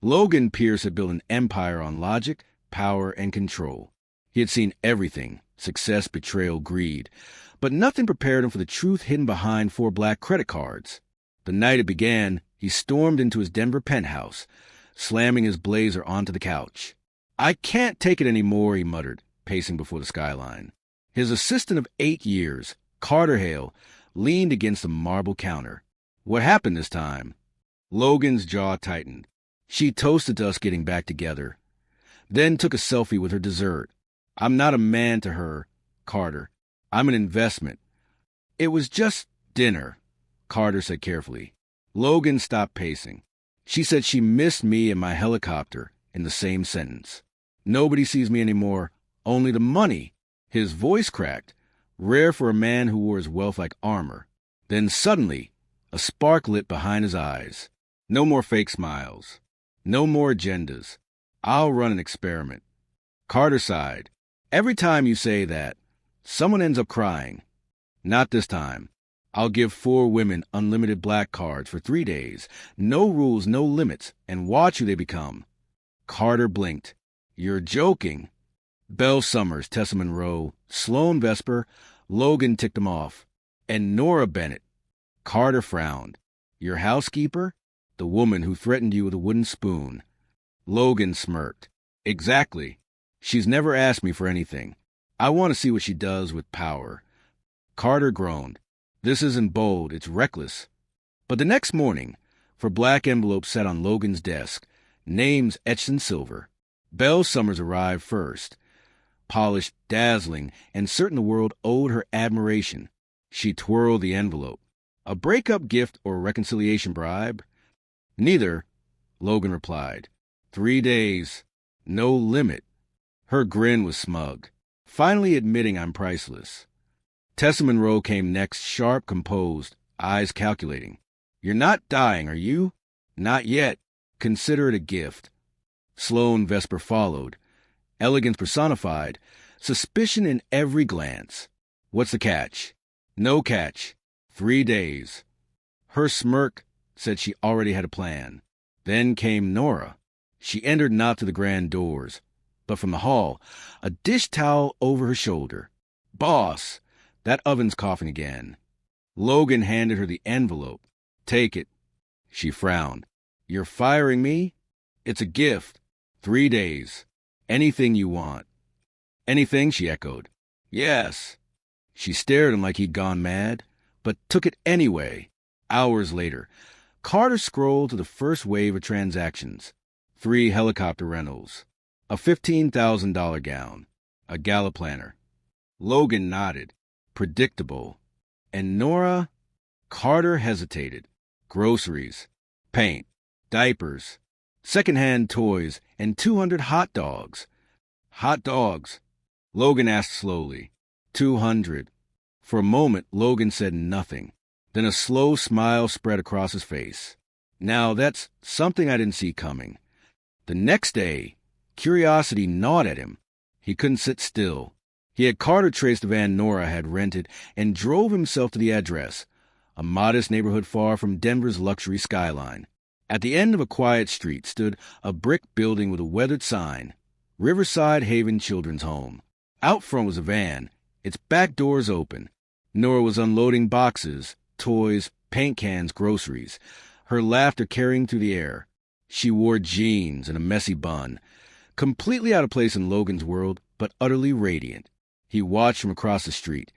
Logan Pierce had built an empire on logic, power, and control. He had seen everything: success, betrayal, greed. But nothing prepared him for the truth hidden behind 4 black credit cards. The night it began, he stormed into his Denver penthouse, slamming his blazer onto the couch. "I can't take it anymore," he muttered, pacing before the skyline. His assistant of 8 years, Carter Hale, leaned against the marble counter. "What happened this time?" Logan's jaw tightened. She toasted to us getting back together, then took a selfie with her dessert. "I'm not a man to her, Carter. I'm an investment." "It was just dinner," Carter said carefully. Logan stopped pacing. "She said she missed me and my helicopter," in the same sentence. "Nobody sees me anymore, only the money." His voice cracked, rare for a man who wore his wealth like armor. Then suddenly, a spark lit behind his eyes. "No more fake smiles. No more agendas. I'll run an experiment." Carter sighed. "Every time you say that, someone ends up crying." "Not this time. I'll give 4 women unlimited black cards for 3 days. No rules, no limits, and watch who they become." Carter blinked. "You're joking." Belle Summers, Tessa Monroe, Sloane Vesper, Logan ticked them off. "And Nora Bennett." Carter frowned. "Your housekeeper? The woman who threatened you with a wooden spoon." Logan smirked. "Exactly. She's never asked me for anything. I want to see what she does with power." Carter groaned. "This isn't bold, it's reckless." But the next morning, 4 black envelopes sat on Logan's desk, names etched in silver. Belle Summers arrived first, polished, dazzling, and certain the world owed her admiration. She twirled the envelope. "A breakup gift or reconciliation bribe?" "Neither," Logan replied. 3 days. No limit." Her grin was smug. "Finally admitting I'm priceless." Tessa Monroe came next, sharp, composed, eyes calculating. "You're not dying, are you?" "Not yet. Consider it a gift." Sloane Vesper followed, elegance personified, suspicion in every glance. "What's the catch?" "No catch. 3 days." Her smirk said she already had a plan. Then came Nora. She entered not to the grand doors, but from the hall, a dish towel over her shoulder. "Boss, that oven's coughing again." Logan handed her the envelope. "Take it." She frowned. "You're firing me?" "It's a gift. 3 days. Anything you want." "Anything?" she echoed. "Yes." She stared at him like he'd gone mad, but took it anyway. Hours later, Carter scrolled to the first wave of transactions. 3 helicopter rentals, a $15,000 gown, a gala planner. Logan nodded. Predictable. And Nora? Carter hesitated. Groceries, paint, diapers, secondhand toys, and 200 hot dogs. "Hot dogs?" Logan asked slowly. 200. For a moment, Logan said nothing. Then a slow smile spread across his face. "Now, that's something I didn't see coming." The next day, curiosity gnawed at him. He couldn't sit still. He had Carter trace the van Nora had rented and drove himself to the address, a modest neighborhood far from Denver's luxury skyline. At the end of a quiet street stood a brick building with a weathered sign, Riverside Haven Children's Home. Out front was a van, its back doors open. Nora was unloading boxes, toys, paint cans, groceries, her laughter carrying through the air. She wore jeans and a messy bun, completely out of place in Logan's world, but utterly radiant. He watched from across the street,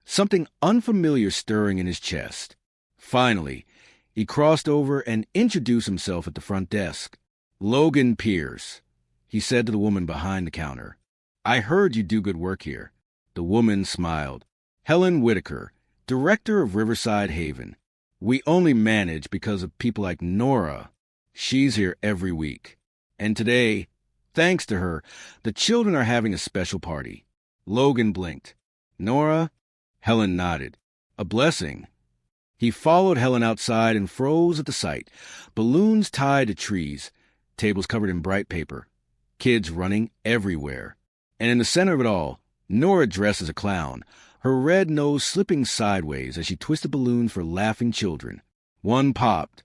something unfamiliar stirring in his chest. Finally, he crossed over and introduced himself at the front desk. "Logan Pierce," he said to the woman behind the counter. "I heard you do good work here." The woman smiled. "Helen Whitaker, director of Riverside Haven. We only manage because of people like Nora. She's here every week. And today, thanks to her, the children are having a special party." Logan blinked. "Nora?" Helen nodded. "A blessing." He followed Helen outside and froze at the sight. Balloons tied to trees, tables covered in bright paper, kids running everywhere. And in the center of it all, Nora dressed as a clown, her red nose slipping sideways as she twisted balloons for laughing children. One popped.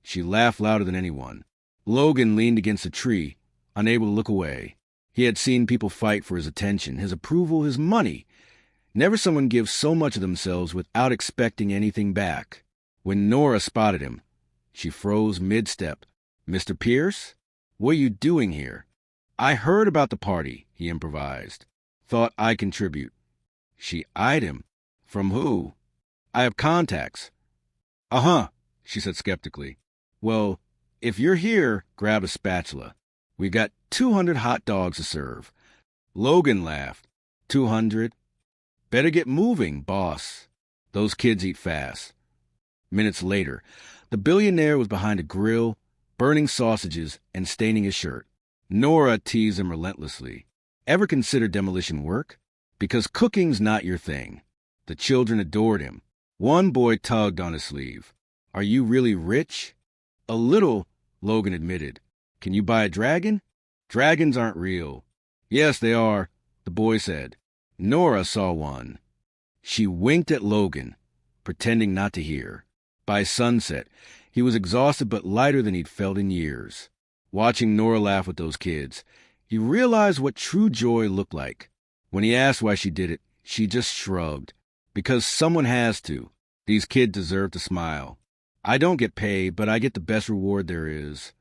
She laughed louder than anyone. Logan leaned against a tree, unable to look away. He had seen people fight for his attention, his approval, his money. Never someone gives so much of themselves without expecting anything back. When Nora spotted him, she froze mid-step. "Mr. Pierce? What are you doing here?" "I heard about the party," he improvised. "Thought I'd contribute." She eyed him. "From who?" "I have contacts." "Uh-huh," she said skeptically. "Well, if you're here, grab a spatula. We've got 200 hot dogs to serve." Logan laughed. 200? Better get moving, boss. Those kids eat fast. Minutes later, the billionaire was behind a grill, burning sausages and staining his shirt. Nora teased him relentlessly. "Ever consider demolition work? Because cooking's not your thing." The children adored him. One boy tugged on his sleeve. "Are you really rich?" "A little," Logan admitted. "Can you buy a dragon?" "Dragons aren't real." "Yes, they are," the boy said. Nora saw one. She winked at Logan, pretending not to hear. By sunset, he was exhausted but lighter than he'd felt in years. Watching Nora laugh with those kids, he realized what true joy looked like. When he asked why she did it, she just shrugged. "Because someone has to. These kids deserve to smile. I don't get paid, but I get the best reward there is."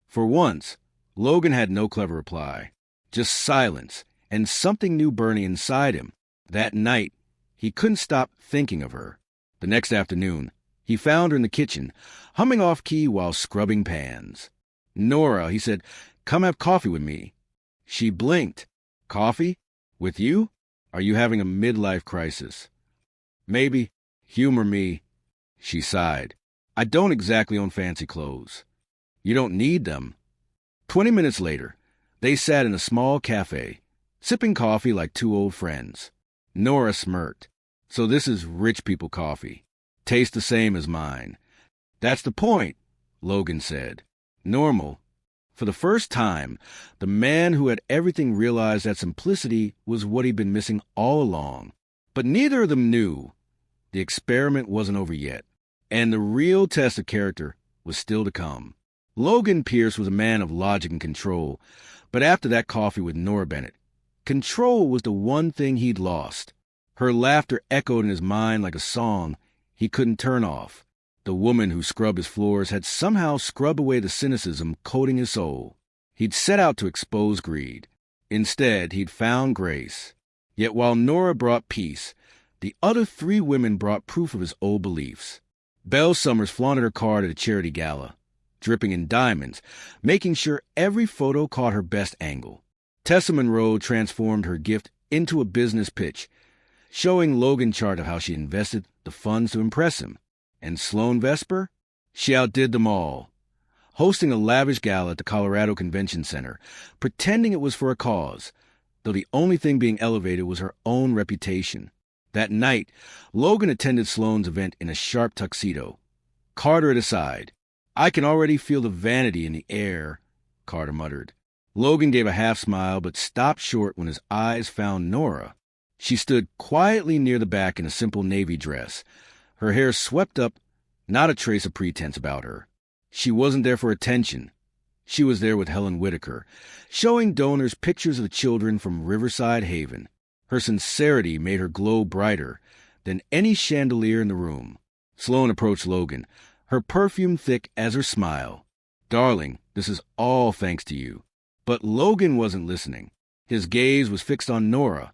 For once, Logan had no clever reply. Just silence and something new burning inside him. That night, he couldn't stop thinking of her. The next afternoon, he found her in the kitchen, humming off-key while scrubbing pans. "Nora," he said, "come have coffee with me." She blinked. "Coffee? With you? Are you having a midlife crisis?" "Maybe. Humor me." She sighed. "I don't exactly own fancy clothes." "You don't need them." 20 minutes later, they sat in a small cafe, sipping coffee like two old friends. Nora smirked. "So this is rich people coffee. Tastes the same as mine." "That's the point," Logan said. Normal. For the first time, the man who had everything realized that simplicity was what he'd been missing all along. But neither of them knew. The experiment wasn't over yet, and the real test of character was still to come. Logan Pierce was a man of logic and control, but after that coffee with Nora Bennett, control was the one thing he'd lost. Her laughter echoed in his mind like a song he couldn't turn off. The woman who scrubbed his floors had somehow scrubbed away the cynicism coating his soul. He'd set out to expose greed. Instead, he'd found grace. Yet while Nora brought peace, the other 3 women brought proof of his old beliefs. Belle Summers flaunted her card at a charity gala, dripping in diamonds, making sure every photo caught her best angle. Tessa Monroe transformed her gift into a business pitch, showing Logan chart of how she invested the funds to impress him. And Sloane Vesper? She outdid them all, hosting a lavish gala at the Colorado Convention Center, pretending it was for a cause, though the only thing being elevated was her own reputation. That night, Logan attended Sloane's event in a sharp tuxedo. Carter at his side. "I can already feel the vanity in the air," Carter muttered. Logan gave a half smile but stopped short when his eyes found Nora. She stood quietly near the back in a simple navy dress, her hair swept up, not a trace of pretense about her. She wasn't there for attention. She was there with Helen Whitaker, showing donors pictures of the children from Riverside Haven. Her sincerity made her glow brighter than any chandelier in the room. Sloane approached Logan, her perfume thick as her smile. "Darling, this is all thanks to you." But Logan wasn't listening. His gaze was fixed on Nora,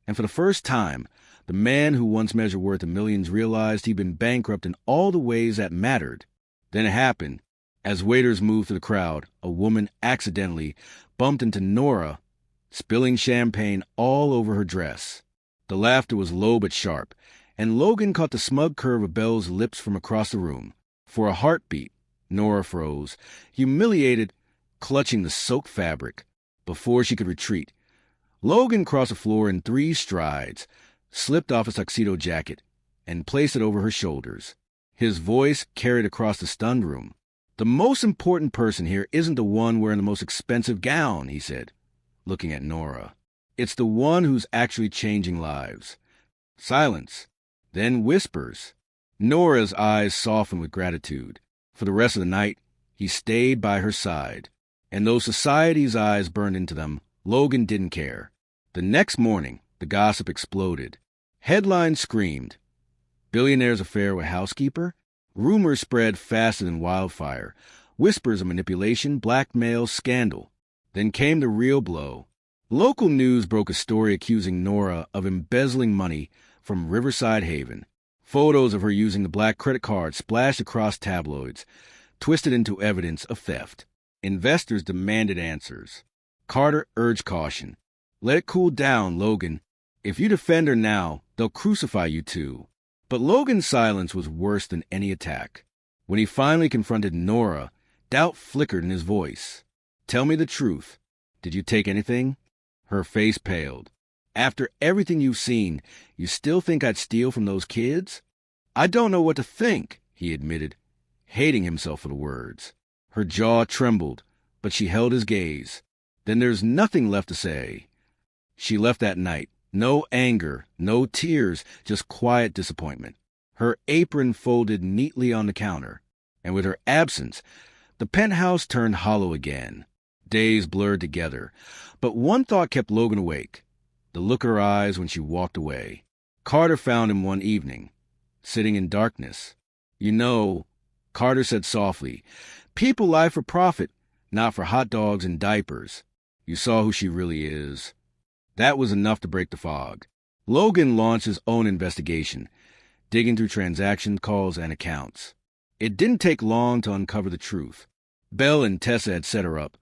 and for the first time, the man who once measured worth in millions realized he'd been bankrupt in all the ways that mattered. Then it happened. As waiters moved through the crowd, a woman accidentally bumped into Nora, spilling champagne all over her dress. The laughter was low but sharp, and Logan caught the smug curve of Belle's lips from across the room. For a heartbeat, Nora froze, humiliated, clutching the soaked fabric. Before she could retreat, Logan crossed the floor in 3 strides, slipped off his tuxedo jacket, and placed it over her shoulders. His voice carried across the stunned room. "The most important person here isn't the one wearing the most expensive gown," he said, looking at Nora. "It's the one who's actually changing lives." Silence. Then whispers. Nora's eyes softened with gratitude. For the rest of the night, He stayed by her side. And though society's eyes burned into them, Logan didn't care. The next morning, the gossip exploded. Headlines screamed, "Billionaire's affair with housekeeper?" Rumors spread faster than wildfire. Whispers of manipulation, blackmail, scandal. Then came the real blow. Local news broke a story accusing Nora of embezzling money from Riverside Haven. Photos of her using the black credit card splashed across tabloids, twisted into evidence of theft. Investors demanded answers. Carter urged caution. "Let it cool down, Logan. If you defend her now, they'll crucify you too." But Logan's silence was worse than any attack. When he finally confronted Nora, doubt flickered in his voice. "Tell me the truth. Did you take anything?" Her face paled. "After everything you've seen, you still think I'd steal from those kids?" "I don't know what to think," he admitted, hating himself for the words. Her jaw trembled, but she held his gaze. "Then there's nothing left to say." She left that night. No anger, no tears, just quiet disappointment. Her apron folded neatly on the counter. And with her absence, the penthouse turned hollow again. Days blurred together. But one thought kept Logan awake. The look in her eyes when she walked away. Carter found him one evening, sitting in darkness. "You know," Carter said softly, "people lie for profit, not for hot dogs and diapers. You saw who she really is." That was enough to break the fog. Logan launched his own investigation, digging through transaction calls and accounts. It didn't take long to uncover the truth. Belle and Tessa had set her up,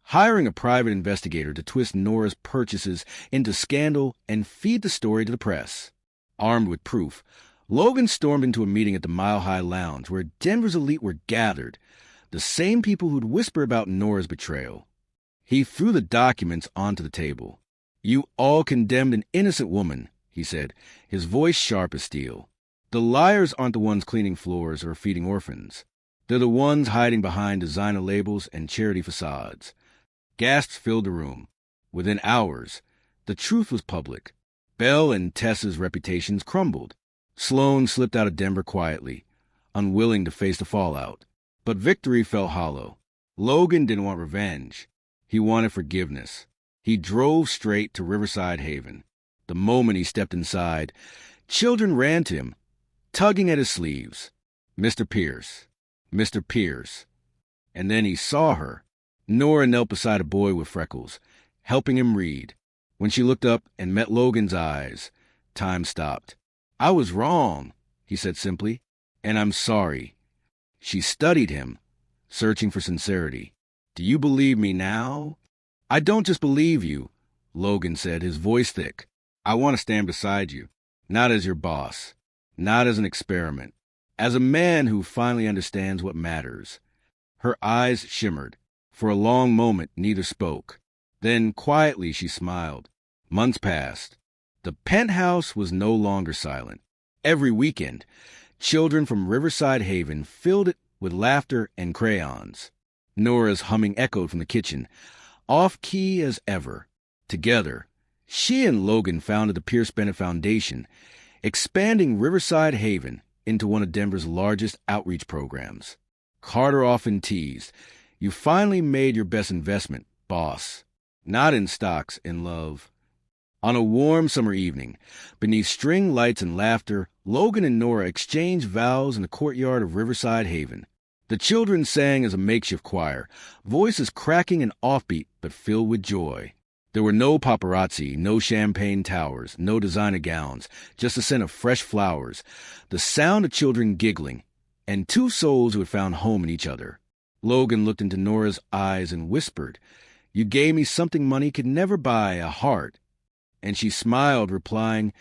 hiring a private investigator to twist Nora's purchases into scandal and feed the story to the press. Armed with proof, Logan stormed into a meeting at the Mile High Lounge where Denver's elite were gathered, the same people who'd whisper about Nora's betrayal. He threw the documents onto the table. "You all condemned an innocent woman," he said, his voice sharp as steel. "The liars aren't the ones cleaning floors or feeding orphans. They're the ones hiding behind designer labels and charity facades." Gasps filled the room. Within hours, the truth was public. Belle and Tessa's reputations crumbled. Sloan slipped out of Denver quietly, unwilling to face the fallout. But victory felt hollow. Logan didn't want revenge. He wanted forgiveness. He drove straight to Riverside Haven. The moment he stepped inside, children ran to him, tugging at his sleeves. "Mr. Pierce, Mr. Pierce." And then he saw her. Nora knelt beside a boy with freckles, helping him read. When she looked up and met Logan's eyes, time stopped. "I was wrong," he said simply, "and I'm sorry." She studied him, searching for sincerity. "Do you believe me now?" "I don't just believe you," Logan said, his voice thick. "I want to stand beside you, not as your boss, not as an experiment, as a man who finally understands what matters." Her eyes shimmered. For a long moment, neither spoke. Then, quietly, she smiled. Months passed. The penthouse was no longer silent. Every weekend, children from Riverside Haven filled it with laughter and crayons. Nora's humming echoed from the kitchen, off-key as ever. Together, she and Logan founded the Pierce Bennett Foundation, expanding Riverside Haven into one of Denver's largest outreach programs. Carter often teased, "You finally made your best investment, boss. Not in stocks, in love." On a warm summer evening, beneath string lights and laughter, Logan and Nora exchanged vows in the courtyard of Riverside Haven. The children sang as a makeshift choir, voices cracking and offbeat but filled with joy. There were no paparazzi, no champagne towers, no designer gowns, just the scent of fresh flowers, the sound of children giggling, and two souls who had found home in each other. Logan looked into Nora's eyes and whispered, "You gave me something money could never buy, a heart." And she smiled, replying,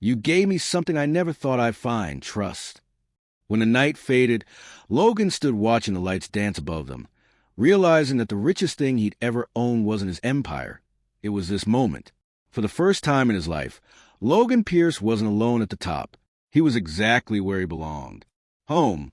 "You gave me something I never thought I'd find, trust." When the night faded, Logan stood watching the lights dance above them, realizing that the richest thing he'd ever owned wasn't his empire. It was this moment. For the first time in his life, Logan Pierce wasn't alone at the top. He was exactly where he belonged. Home,